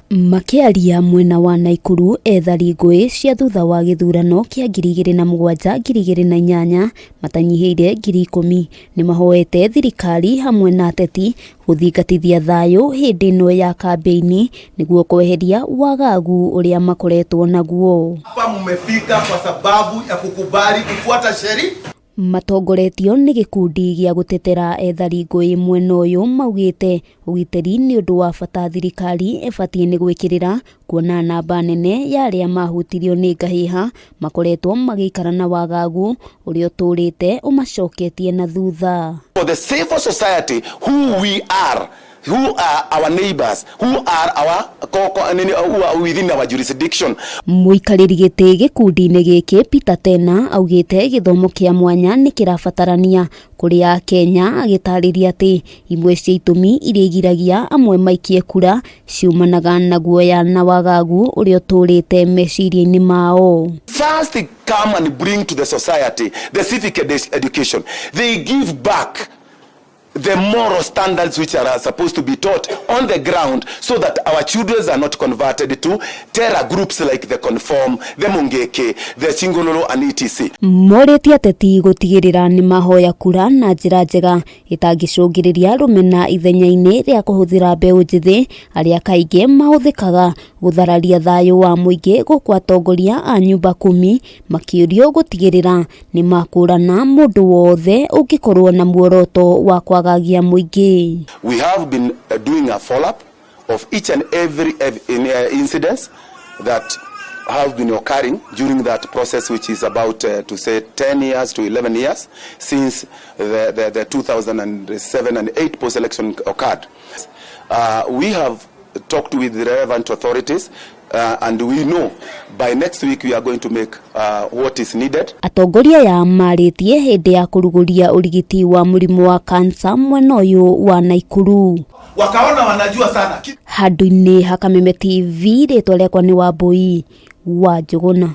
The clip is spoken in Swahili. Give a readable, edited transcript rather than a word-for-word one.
Makiaria mwena wa Nakuru Ethari ngũĩ cia thutha wa githurano kia 2007-2008 matanyihire ngiri 10 nimahoete thirikari hamwe na Ateti gũthingatithia thayu hindi ino ya kambi-ini niguo kweheria wagagu uria makoretwo naguo. Hapa mmefika kwa sababu ya kukubali kufuata sheria. Matongoretio ni Gikundi gia gutetera Ethari ngũĩ mwena uyu maugite ugiteri ni undu wa bata thirikari ebatie ni gwikirira kuona namba nene ya aria mahutirio ni ngahiha makoretwo magikara na wagagu uria turite umacoketie na thutha. For the safer society who we are, who are our neighbors, who are our who are within our jurisdiction. Muikariri giti gikundi-ini giki Peter Tena augite githomo kia mwanya ni kirabatarania kuri a Kenya agitariria ati imwe cia itumi iria igiragia amwe maikie kura ciumanaga na guoya na wagagu uria turite meciria-ini mao. First they come and bring to the society the civic education. They give back the moral standards which are supposed to be taught on the ground so that our children are not converted to terror groups like the Conform, the Mungeke, the Chingololo and etc. Moreti Ateti gutigirira nimahoya kura na njira njega itangicungiriria rumena ithenya-ini ria kuhuthira mbeu njithi aria kaingi mahuthikaga guthararia thayu wa muingi guku atongoria a nyumba 10 makiurio gutigirira nimakurana mundu wothe ungikorwo na muoroto wa kwagagia muingi. We have been doing a follow-up of each and every incidents that have been occurring during that process, which is about to say 10 years to 11 years since the 2007 and 8 post-election occurred. We have talked with the relevant authorities and we know by next week we are going to make what is needed. Atongoria ya maritie hindi ya kuruguria urigiti wa murimu wa kansa mwena uyu wa Nakuru. Wakaona wanajua sana. Handu-ini ha Kameme TV ritwa riakwa ni Wambui wa Njuguna.